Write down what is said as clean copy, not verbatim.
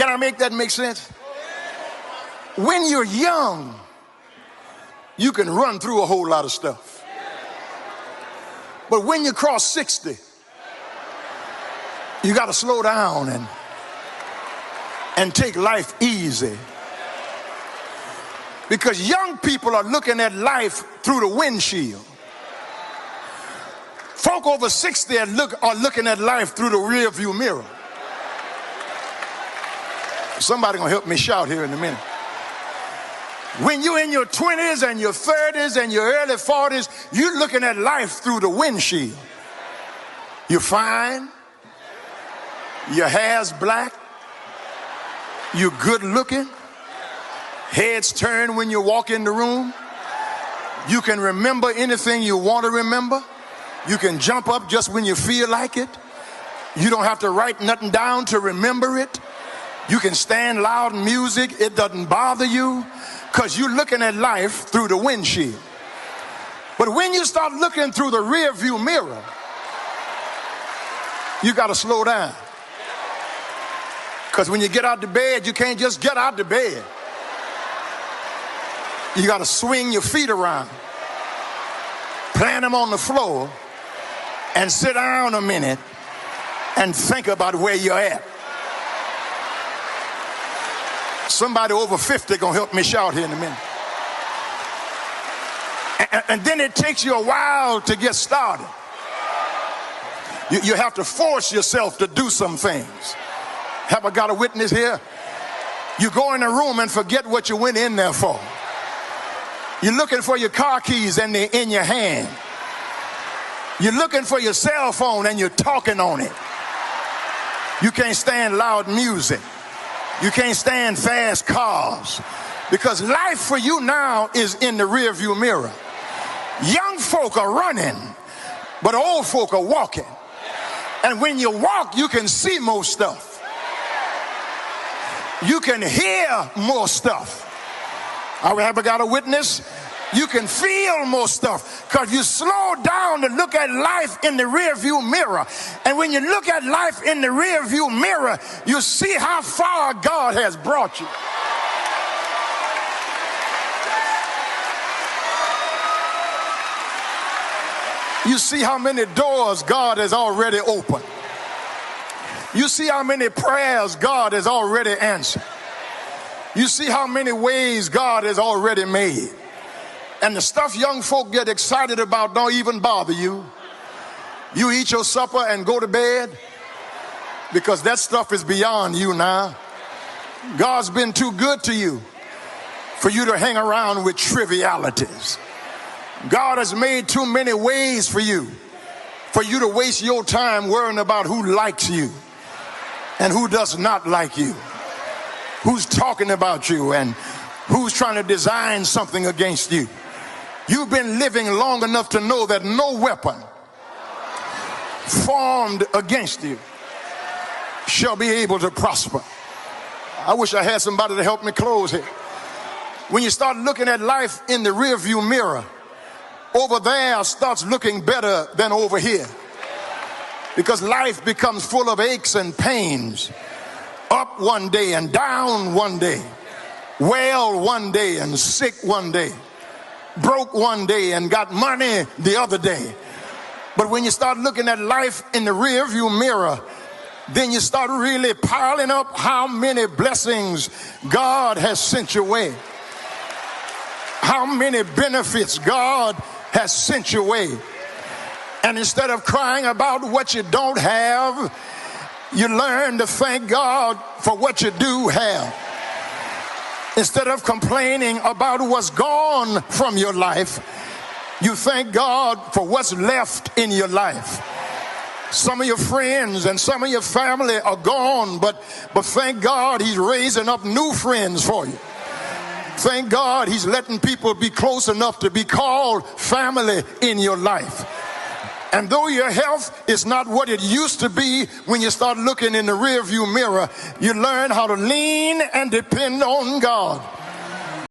Can I make that make sense? When you're young, you can run through a whole lot of stuff. But when you cross 60, you got to slow down and take life easy. Because young people are looking at life through the windshield. Folk over 60 are looking at life through the rear view mirror. Somebody gonna help me shout here in a minute. When you're in your 20s and your 30s and your early 40s, you're looking at life through the windshield. You're fine. Your hair's black. You're good looking. Heads turn when you walk in the room. You can remember anything you want to remember. You can jump up just when you feel like it. You don't have to write nothing down to remember it. You can stand loud music. It doesn't bother you because you're looking at life through the windshield. But when you start looking through the rear view mirror, you got to slow down. Because when you get out the bed, you can't just get out the bed. You got to swing your feet around, plant them on the floor, and sit down a minute and think about where you're at. Somebody over 50 gonna help me shout here in a minute. And then it takes you a while to get started. You have to force yourself to do some things. Have I got a witness here? You go in a room and forget what you went in there for. You're looking for your car keys and they're in your hand. You're looking for your cell phone and you're talking on it. You can't stand loud music. You can't stand fast cars. Because life for you now is in the rear view mirror. Young folk are running, but old folk are walking. And when you walk, you can see more stuff. You can hear more stuff. I ever got a witness? You can feel more stuff because you slow down to look at life in the rear view mirror. And when you look at life in the rear view mirror, you see how far God has brought you. You see how many doors God has already opened. You see how many prayers God has already answered. You see how many ways God has already made. And the stuff young folk get excited about don't even bother you. You eat your supper and go to bed because that stuff is beyond you now. God's been too good to you for you to hang around with trivialities. God has made too many ways for you to waste your time worrying about who likes you and who does not like you, who's talking about you and who's trying to design something against you. You've been living long enough to know that no weapon formed against you shall be able to prosper. I wish I had somebody to help me close here. When you start looking at life in the rearview mirror, over there starts looking better than over here. Because life becomes full of aches and pains. Up one day and down one day. Well one day and sick one day. Broke one day and got money the other day. But when you start looking at life in the rearview mirror, then you start really piling up how many blessings God has sent your way. How many benefits God has sent your way. And instead of crying about what you don't have, you learn to thank God for what you do have. Instead of complaining about what's gone from your life, you thank God for what's left in your life. Some of your friends and some of your family are gone, but thank God he's raising up new friends for you. Thank God he's letting people be close enough to be called family in your life. And though your health is not what it used to be, when you start looking in the rearview mirror, you learn how to lean and depend on God.